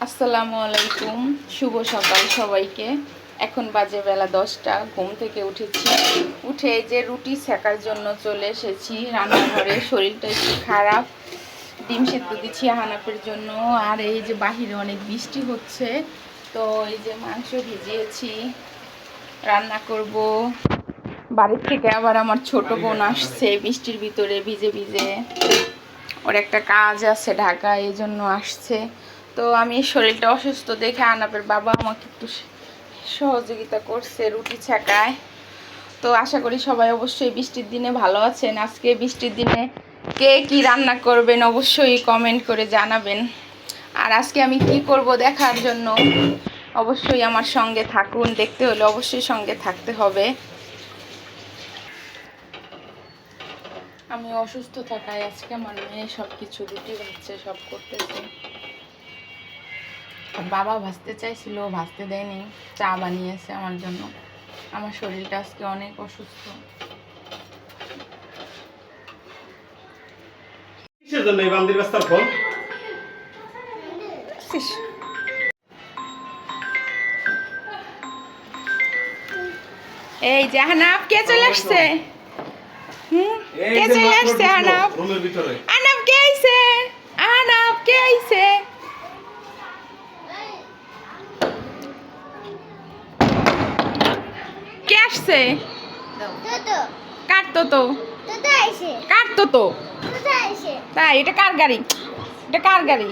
আসসালামু আলাইকুম, শুভ সকাল সবাইকে। এখন বাজে বেলা 10টা। ঘুম থেকে উঠেছি, উঠে এই যে রুটি সেকার জন্য চলে এসেছি রান্নাঘরে। শরীরটা একটু খারাপ, ডিম সিদ্ধ দিচ্ছি হানাফের জন্য। আর এই যে বাহিরে অনেক বৃষ্টি হচ্ছে, তো এই যে মাংস ভিজিয়েছি, রান্না করব। বাড়ির থেকে আবার আমার ছোট বোন আসছে বৃষ্টির ভিতরে ভিজে ভিজে, ওর একটা কাজ আছে ঢাকা, এই জন্য আসছে। তো আমি শরীরটা অসুস্থ দেখে আনাপের বাবা আমাকে একটু সহযোগিতা করছে রুটি ছাকায়। তো আশা করি সবাই অবশ্যই বৃষ্টির দিনে ভালো আছেন। আজকে বৃষ্টির দিনে কে কি রান্না করবেন অবশ্যই কমেন্ট করে জানাবেন। আর আজকে আমি কি করব দেখার জন্য অবশ্যই আমার সঙ্গে থাকুন। দেখতে হলে অবশ্যই সঙ্গে থাকতে হবে। আমি অসুস্থ থাকায় আজকে আমার মেয়ে সব কিছু রুটি ভাজছে, সব করতেছে। বাবা ভাজতে চাইছিল, ভাজতে দেয়নি, চা বানিয়েছে আমার জন্য। আমার শরীরটা আজকে অনেক অসুস্থ। এই যে হানাফ কে চলে আসছে? কে চলে আসছে? হানাফ, হানাফ কে আইছে? হানাফ কে আইছে? কে আসছে? কাটতো তো, কাটতো তো। তাই? এটা কার গাড়ি? এটা কার গাড়ি?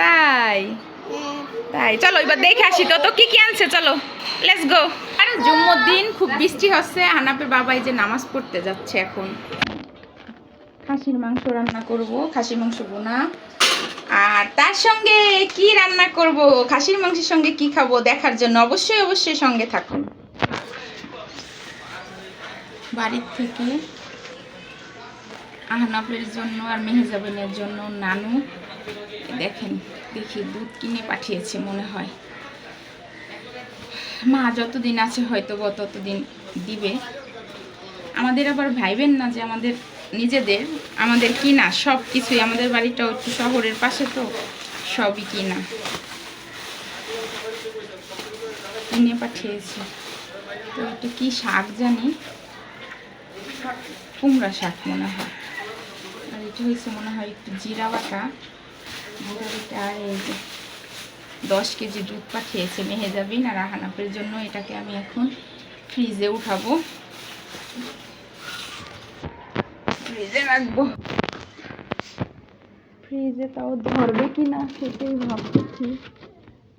তাই? তাই, চলো এবার দেখে আসি তো তো কি কি আনছে। চলো, লেটস গো। আরে জুম্মার দিন খুব বৃষ্টি হচ্ছে। হানাফের বাবা এই যে নামাজ পড়তে যাচ্ছে এখন। খাসির মাংস রান্না করব, খাসির মাংস বোনা। আর তার সঙ্গে কি রান্না করব, খাসির মাংসের সঙ্গে কি খাবো দেখার জন্য অবশ্যই অবশ্যই সঙ্গে থাকুন। বাড়ির থেকে আহনাফের জন্য আর মেহেজাবিনের জন্য নানু দেখেন, দেখি দুধ কিনে পাঠিয়েছে মনে হয়। মা যতদিন আছে হয়তো ততদিন দিবে। আমাদের আবার ভাইবেন না যে আমাদের নিজেদের, আমাদের কিনা সব কিছুই। আমাদের বাড়িটাও একটু শহরের পাশে, তো সবই কিনা, কিনে পাঠিয়েছে। তো এটা কি শাক জানি, কুমড়া শাক মনে হয়। আর এটা হয়েছে মনে হয় একটু জিরা বাটা। আর এই যে 10 কেজি দুধ পাঠিয়েছে মেহেজাবিন আর আহনাফের জন্য। এটাকে আমি এখন ফ্রিজে উঠাবো, ফ্রিজে রাখবো। ফ্রিজে তাও ধরবে কিনা সেটাই ভাবতেছি।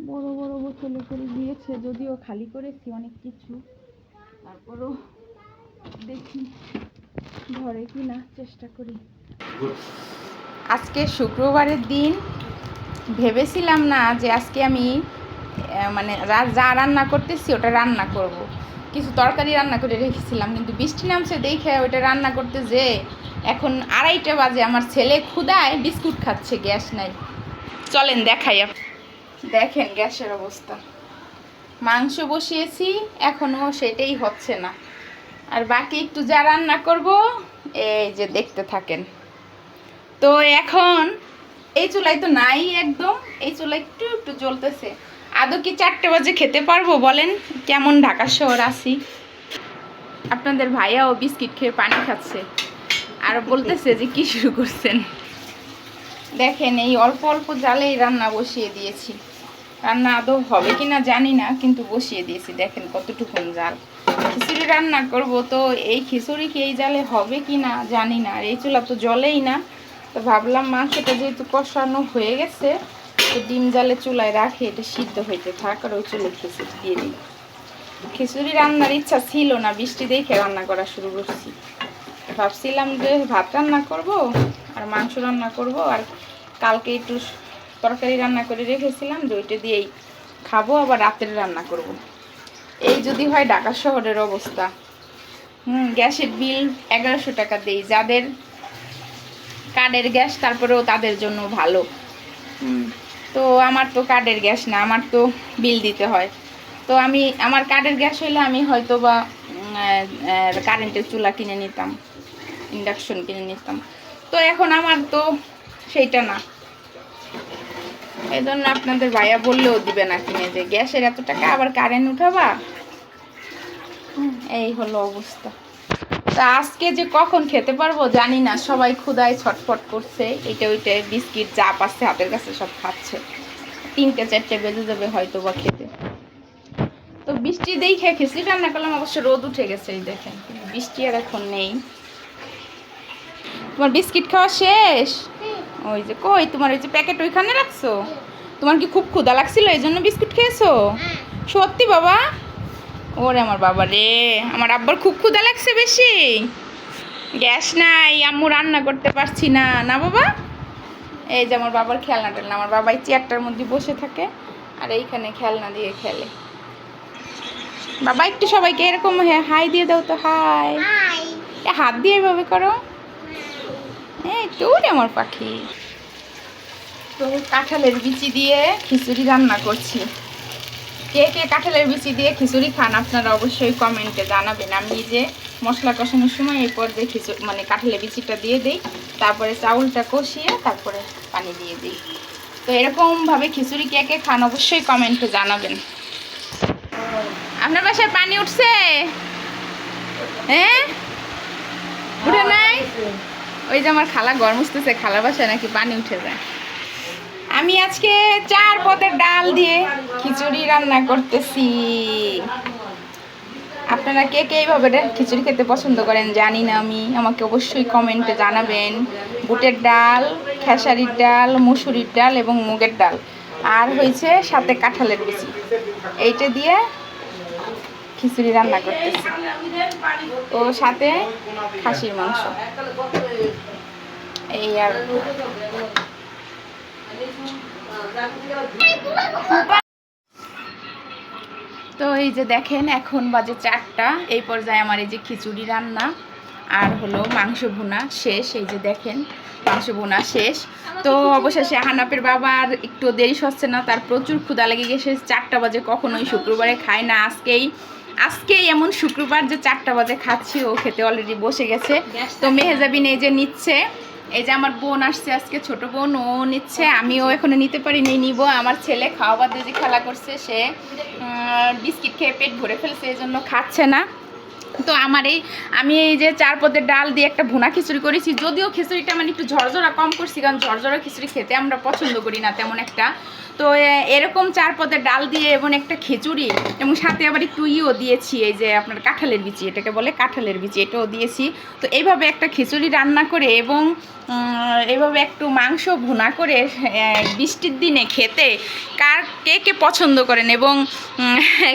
বড় বড় বোতলে করে দিয়েছে, যদিও খালি করেছি অনেক কিছু, তারপরও দেখি ধরে কিনা, চেষ্টা করি। আজকে শুক্রবারের দিন ভেবেছিলাম না যে আজকে আমি মানে যা রান্না করতেছি ওটা রান্না করব। কিছু তরকারি রান্না করে রেখেছিলাম, কিন্তু বৃষ্টি নামছে দেখে ওইটা রান্না করতে যে এখন 2:30 বাজে। আমার ছেলে ক্ষুধায় বিস্কুট খাচ্ছে, গ্যাস নাই। চলেন দেখাই। দেখেন গ্যাসের অবস্থা। মাংস বসিয়েছি, এখনও সেটাই হচ্ছে না। আর বাকি একটু যা রান্না করব এই যে দেখতে থাকেন। তো এখন এই চুলাই তো নাই একদম, এই চুলাই একটু একটু জ্বলতেছে। আদৌ কি 4টে বাজে খেতে পারবো বলেন? কেমন ঢাকা শহর আছি। আপনাদের ভাইয়াও বিস্কিট খেয়ে পানি খাচ্ছে আর বলতেছে যে কি শুরু করছেন। দেখেন এই অল্প অল্প জালেই রান্না বসিয়ে দিয়েছি। রান্না আদৌ হবে কিনা জানি না, কিন্তু বসিয়ে দিয়েছি। দেখেন কতটুকুন জাল। খিচুড়ি রান্না করব, তো এই খিচুড়ি কি এই জালে হবে কি না জানি না। আর এই চুলা তো জ্বলেই না। তো ভাবলাম মাংসটা যেহেতু কষানো হয়ে গেছে, তো ডিম জালে চুলায় রাখে এটা সিদ্ধ হইতে থাক, আর ওই চুলে খিচুড়ি দিয়ে দিই। খিচুড়ি রান্নার ইচ্ছা ছিল না, বৃষ্টি দেখে রান্না করা শুরু করছি। ভাবছিলাম যে ভাত রান্না করব আর মাংস রান্না করব, আর কালকে একটু তরকারি রান্না করে রেখেছিলাম যে ওইটা দিয়েই খাবো, আবার রাতের রান্না করব। এই যদি হয় ঢাকা শহরের অবস্থা। গ্যাসের বিল 1100 টাকা দেই। যাদের কার্ডের গ্যাস তারপরেও তাদের জন্য ভালো। তো আমার তো কার্ডের গ্যাস না, আমার তো বিল দিতে হয়। তো আমার কার্ডের গ্যাস হইলে আমি হয়তো বা কারেন্টের চুলা কিনে নিতাম, ইন্ডাকশন কিনে নিতাম। তো এখন আমার তো সেইটা না, এই জন্য আপনাদের ভাইয়া বললেও দিবে না কিনে, যে গ্যাসের এত টাকা আবার কারেন্ট উঠাবা। এই হলো অবস্থা। তা আজকে যে কখন খেতে পারবো জানি না, সবাই ক্ষুধায় ছটফট করছে, এটা ওইটা বিস্কিট যা পাচ্ছে হাতের কাছে সব খাচ্ছে। 3টে 4টে বেজে যাবে হয়তো বা খেতে। তো বৃষ্টি দেখে খিচুড়ি রান্না করলাম, অবশ্য রোদ উঠে গেছে এই দেখেন, বৃষ্টি আর এখন নেই। তোমার বিস্কিট খাওয়া শেষ? ওই যে কই তোমার ওই যে প্যাকেট ওইখানে রাখছো? তোমার কি খুব ক্ষুধা লাগছিল এই জন্য বিস্কুট খেয়েছো? সত্যি বাবা? ওরে আমার বাবা রে, আমার আব্বার খুব ক্ষুধা লাগছে বেশি, গ্যাস নাই, আম্মু রান্না করতে পারছি না, না বাবা? এই যে আমার বাবার খেলনা টেলনা, আমার বাবা এই চেয়ারটার মধ্যে বসে থাকে আর এইখানে খেলনা দিয়ে খেলে। বাবা একটু সবাইকে এরকম হাই দিয়ে দাও তো, হাই। হাত দিয়ে এভাবে করো। এই তো আমার পাখি। তো কাঁঠালের বিচি দিয়ে খিচুড়ি রান্না করছি। কে কে কাঁঠালের বিচি দিয়ে খিচুড়ি খান আপনারা অবশ্যই কমেন্টে জানাবেন। আমি যে মশলা কষানোর সময় এরপর যে খিচুড়ি মানে কাঁঠালের বিচিটা দিয়ে দিই, তারপরে চাউলটা কষিয়ে তারপরে পানি দিয়ে দিই। তো এরকমভাবে খিচুড়ি কে কে খান অবশ্যই কমেন্টে জানাবেন। আপনার বাসায় পানি উঠছে? হ্যাঁ, উঠে নাই? ওই যে আমার খালা ঘর মুছতেছে, খালার বাসায় নাকি পানি উঠে যায়। আমি আজকে 4 পদের ডাল দিয়ে খিচুড়ি রান্না করতেছি। আপনারা কে কে এইভাবে খিচুড়ি খেতে পছন্দ করেন জানি না আমি, আমাকে অবশ্যই কমেন্টে জানাবেন। বুটের ডাল, খেসারির ডাল, মুসুরির ডাল এবং মুগের ডাল, আর হয়েছে সাথে কাঁঠালের বিচি, এইটা দিয়ে খিচুড়ি রান্না করতেছি। ও সাথে খাসির মাংস, এই আর। তো এই যে দেখেন এখন বাজে 4টা, এই পর্যায়ে আমার এই যে খিচুড়ি রান্না আর হলো মাংস ভুনা শেষ। এই যে দেখেন মাংস ভুনা শেষ। তো অবশেষে হানাপের বাবা আর একটু দেরি হচ্ছে না, তার প্রচুর ক্ষুধা লেগে গেছে। 4টা বাজে, কখনোই শুক্রবারে খায় না, আজকেই এমন শুক্রবার যে 4টা বাজে খাচ্ছি। ও খেতে অলরেডি বসে গেছে। তো মেহেজাবিন এই যে নিচ্ছে, এই যে আমার বোন আসছে আজকে, ছোট বোন, ও নিচ্ছে, আমিও এখনো নিতে পারিনি, নিব। আমার ছেলে খাওয়া বাদ দিয়ে যে খেলা করছে, সে বিস্কিট খেয়ে পেট ভরে ফেলছে, এই জন্য খাচ্ছে না। তো আমি এই যে 4 পদের ডাল দিয়ে একটা ভুনা খিচুড়ি করেছি। যদিও খিচুড়িটা মানে একটু ঝরঝরা কম করছি, কারণ ঝরঝরা খিচুড়ি খেতে আমরা পছন্দ করি না তেমন একটা। তো এরকম 4 পদের ডাল দিয়ে এবং একটা খিচুড়ি, এবং সাথে আবার একটু দিয়েছি, এই যে আপনার কাঁঠালের বিচি, এটাকে বলে কাঁঠালের বিচি, এটাও দিয়েছি। তো এইভাবে একটা খিচুড়ি রান্না করে এবং এইভাবে একটু মাংস ভুনা করে বৃষ্টির দিনে খেতে কে কে পছন্দ করেন এবং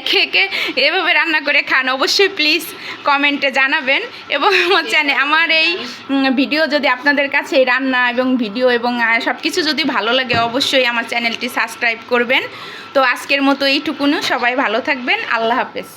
কে কে এভাবে রান্না করে খান অবশ্যই প্লিজ কমেন্টে জানাবেন। এবং আমার এই ভিডিও যদি আপনাদের কাছে, এই রান্না এবং ভিডিও এবং সব কিছু যদি ভালো লাগে, অবশ্যই আমার চ্যানেলটি সাবস্ক্রাইব করবেন। তো আজকের মতো এইটুকুনি, সবাই ভালো থাকবেন, আল্লাহ হাফেজ।